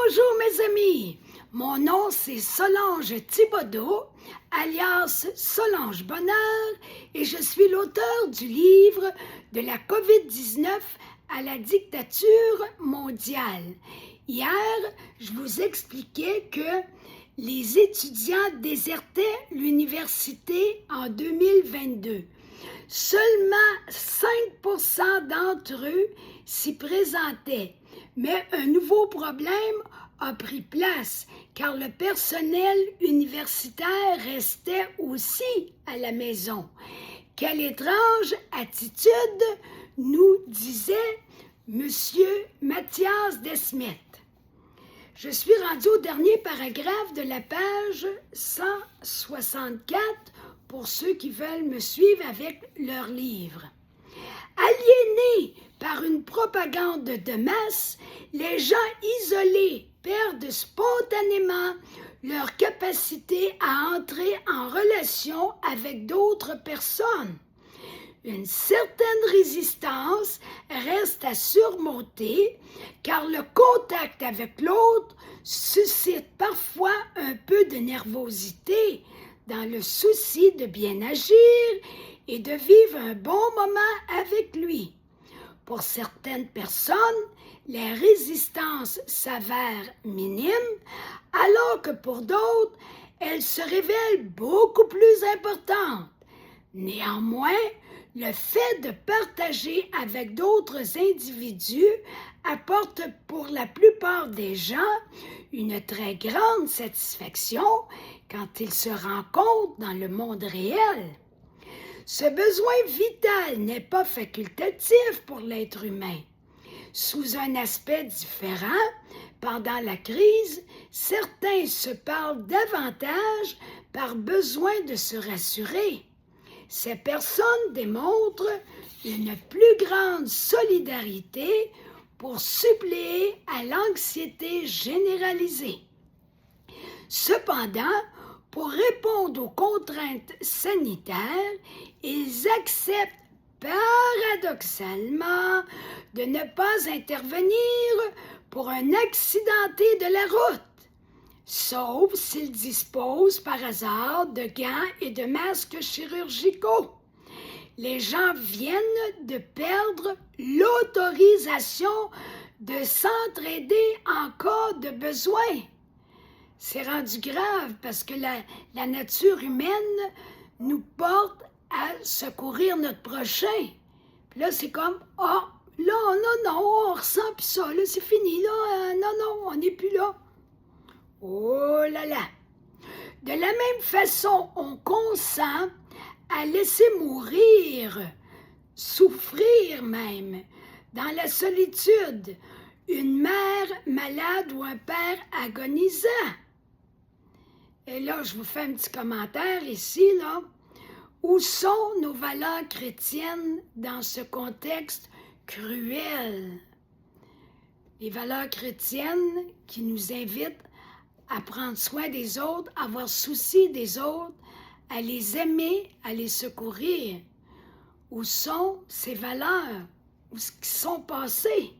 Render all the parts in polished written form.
Bonjour mes amis, mon nom c'est Solange Thibodeau, alias Solange Bonheur, et je suis l'auteur du livre de la COVID-19 à la dictature mondiale. Hier, je vous expliquais que les étudiants désertaient l'université en 2022. Seulement 5% d'entre eux s'y présentaient, mais un nouveau problème a pris place car le personnel universitaire restait aussi à la maison. Quelle étrange attitude, nous disait M. Mathias Desmet. Je suis rendu au dernier paragraphe de la page 164 pour ceux qui veulent me suivre avec leur livre. Aliénés par une propagande de masse, les gens isolés perdent spontanément leur capacité à entrer en relation avec d'autres personnes. Une certaine résistance reste à surmonter car le contact avec l'autre suscite parfois un peu de nervosité dans le souci de bien agir et de vivre un bon moment avec lui. Pour certaines personnes, les résistances s'avèrent minimes, alors que pour d'autres, elles se révèlent beaucoup plus importantes. Néanmoins, le fait de partager avec d'autres individus apporte pour la plupart des gens une très grande satisfaction quand ils se rencontrent dans le monde réel. Ce besoin vital n'est pas facultatif pour l'être humain. Sous un aspect différent, pendant la crise, certains se parlent davantage par besoin de se rassurer. Ces personnes démontrent une plus grande solidarité pour suppléer à l'anxiété généralisée. Cependant, pour répondre aux contraintes sanitaires, ils acceptent paradoxalement de ne pas intervenir pour un accidenté de la route, sauf s'ils disposent par hasard de gants et de masques chirurgicaux. Les gens viennent de perdre l'autorisation de s'entraider en cas de besoin. C'est rendu grave parce que la nature humaine nous porte à secourir notre prochain. Puis là, c'est comme, non, on ressent plus ça, là, c'est fini, là, non, on n'est plus là. Oh là là! De la même façon, on consent à laisser mourir, souffrir même, dans la solitude, une mère malade ou un père agonisant. Et là, je vous fais un petit commentaire ici, là. Où sont nos valeurs chrétiennes dans ce contexte cruel? Les valeurs chrétiennes qui nous invitent à prendre soin des autres, à avoir souci des autres, à les aimer, à les secourir. Où sont ces valeurs? Où sont passées?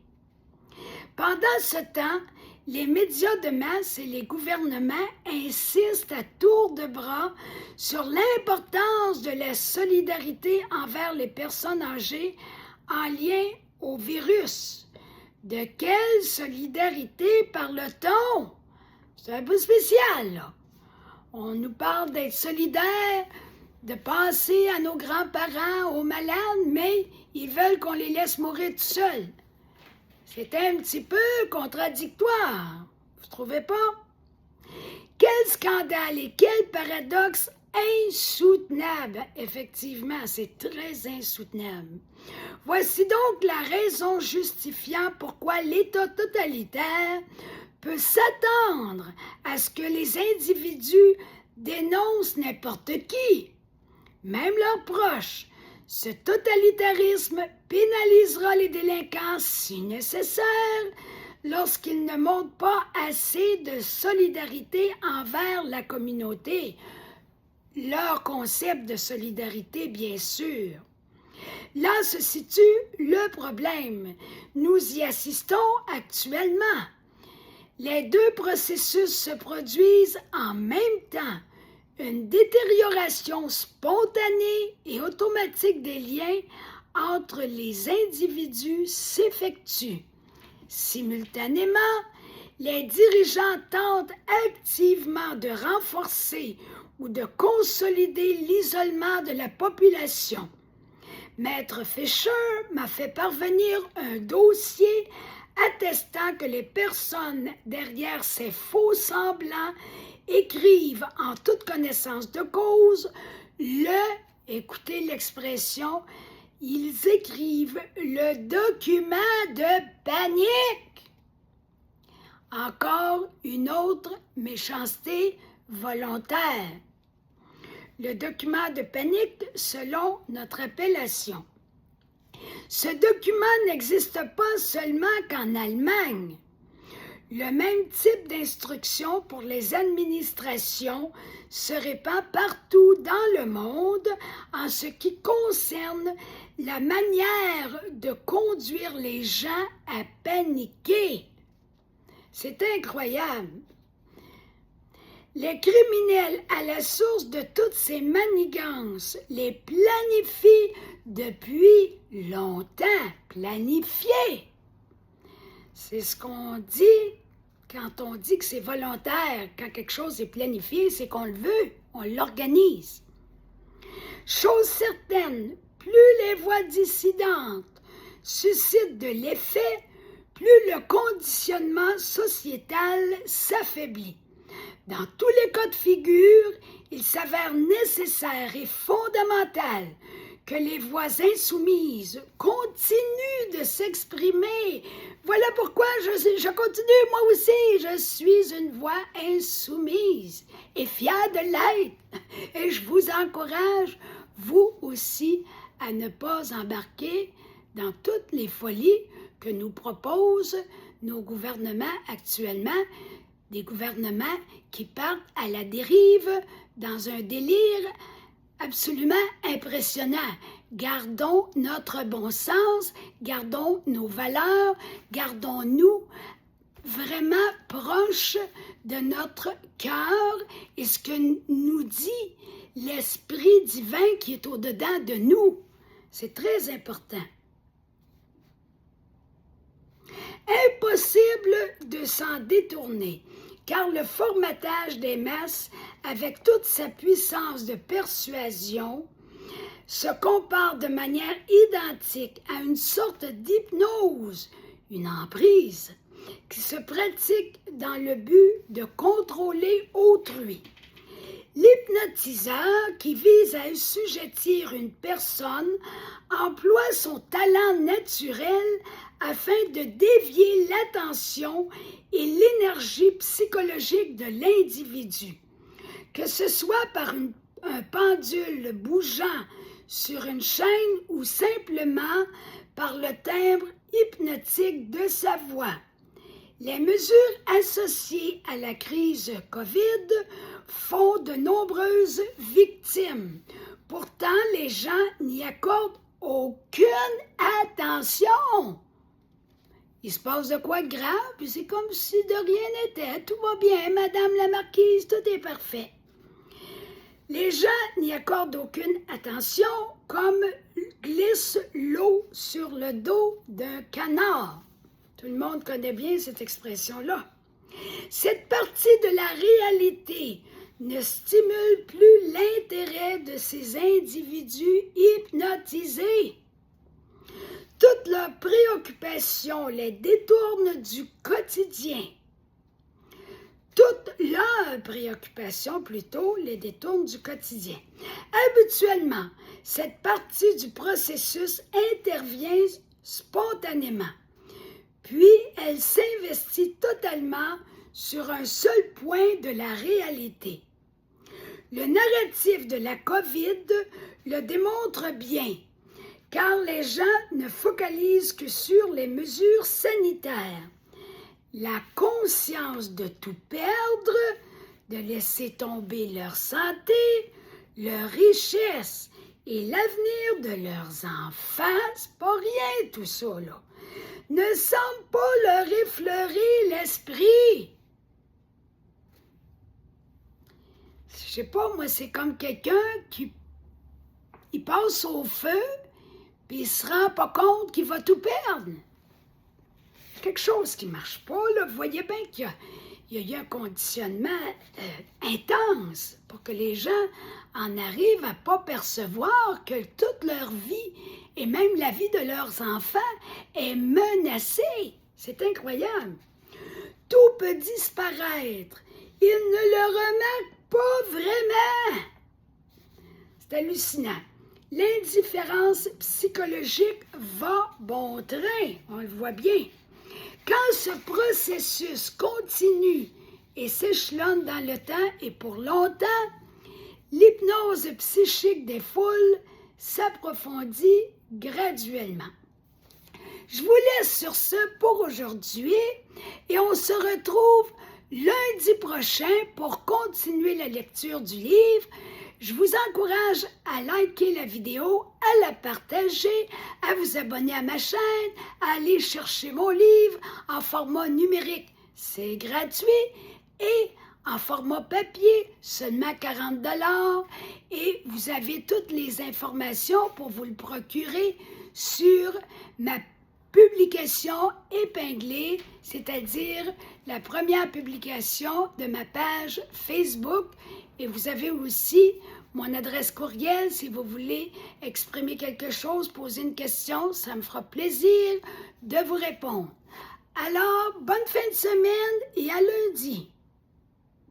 Pendant ce temps, les médias de masse et les gouvernements insistent à tour de bras sur l'importance de la solidarité envers les personnes âgées en lien au virus. De quelle solidarité parle-t-on? C'est un peu spécial, là. On nous parle d'être solidaires, de penser à nos grands-parents, aux malades, mais ils veulent qu'on les laisse mourir tout seuls. C'est un petit peu contradictoire, vous trouvez pas? Quel scandale et quel paradoxe insoutenable! Effectivement, c'est très insoutenable. Voici donc la raison justifiant pourquoi l'État totalitaire peut s'attendre à ce que les individus dénoncent n'importe qui, même leurs proches. Ce totalitarisme pénalisera les délinquants si nécessaire lorsqu'ils ne montrent pas assez de solidarité envers la communauté. Leur concept de solidarité, bien sûr. Là se situe le problème. Nous y assistons actuellement. Les deux processus se produisent en même temps. Une détérioration spontanée et automatique des liens entre les individus s'effectue. Simultanément, les dirigeants tentent activement de renforcer ou de consolider l'isolement de la population. Maître Fischer m'a fait parvenir un dossier attestant que les personnes derrière ces faux semblants écrivent en toute connaissance de cause écoutez l'expression, ils écrivent le document de panique. Encore une autre méchanceté volontaire. Le document de panique selon notre appellation. Ce document n'existe pas seulement qu'en Allemagne. Le même type d'instruction pour les administrations se répand partout dans le monde en ce qui concerne la manière de conduire les gens à paniquer. C'est incroyable. Les criminels à la source de toutes ces manigances les planifient depuis longtemps. Planifiés. C'est ce qu'on dit quand on dit que c'est volontaire. Quand quelque chose est planifié, c'est qu'on le veut, on l'organise. Chose certaine, plus les voix dissidentes suscitent de l'effet, plus le conditionnement sociétal s'affaiblit. Dans tous les cas de figure, il s'avère nécessaire et fondamental que les voix insoumises continuent de s'exprimer. Voilà pourquoi je continue, moi aussi, je suis une voix insoumise et fière de l'être. Et je vous encourage, vous aussi, à ne pas embarquer dans toutes les folies que nous proposent nos gouvernements actuellement, des gouvernements qui partent à la dérive dans un délire absolument impressionnant. Gardons notre bon sens, gardons nos valeurs, gardons-nous vraiment proches de notre cœur et ce que nous dit l'Esprit divin qui est au-dedans de nous. C'est très important. Impossible de s'en détourner, car le formatage des masses, avec toute sa puissance de persuasion, se compare de manière identique à une sorte d'hypnose, une emprise, qui se pratique dans le but de contrôler autrui. L'hypnotiseur qui vise à assujettir une personne emploie son talent naturel afin de dévier l'attention et l'énergie psychologique de l'individu. Que ce soit par un pendule bougeant sur une chaîne ou simplement par le timbre hypnotique de sa voix. Les mesures associées à la crise COVID font de nombreuses victimes. Pourtant, les gens n'y accordent aucune attention. Il se passe de quoi de grave, puis c'est comme si de rien n'était. Tout va bien, Madame la Marquise, tout est parfait. Les gens n'y accordent aucune attention, comme glisse l'eau sur le dos d'un canard. Tout le monde connaît bien cette expression-là. Cette partie de la réalité ne stimule plus l'intérêt de ces individus hypnotisés. Toutes leurs préoccupations les détournent du quotidien. Toutes leurs préoccupations, plutôt, les détournent du quotidien. Habituellement, cette partie du processus intervient spontanément. Puis, elle s'investit totalement sur un seul point de la réalité. Le narratif de la COVID le démontre bien, car les gens ne focalisent que sur les mesures sanitaires. La conscience de tout perdre, de laisser tomber leur santé, leur richesse et l'avenir de leurs enfants, c'est pas rien tout ça, là. ne semble pas leur effleurer l'esprit. Je sais pas, moi, c'est comme quelqu'un qui il passe au feu, puis il se rend pas compte qu'il va tout perdre. Quelque chose qui marche pas, là. Vous voyez bien qu'il y a un conditionnement intense pour que les gens en arrivent à pas percevoir que toute leur vie, et même la vie de leurs enfants, est menacée. C'est incroyable. Tout peut disparaître. Ils ne le remarquent pas vraiment. C'est hallucinant. L'indifférence psychologique va bon train, on le voit bien. Quand ce processus continue et s'échelonne dans le temps et pour longtemps, l'hypnose psychique des foules s'approfondit graduellement. Je vous laisse sur ce pour aujourd'hui et on se retrouve lundi prochain pour continuer la lecture du livre. Je vous encourage à liker la vidéo, à la partager, à vous abonner à ma chaîne, à aller chercher mon livre en format numérique. C'est gratuit et en format papier, seulement 40 $. Et vous avez toutes les informations pour vous le procurer sur ma publication épinglée, c'est-à-dire la première publication de ma page Facebook. Et vous avez aussi mon adresse courriel si vous voulez exprimer quelque chose, poser une question, ça me fera plaisir de vous répondre. Alors, bonne fin de semaine et à lundi.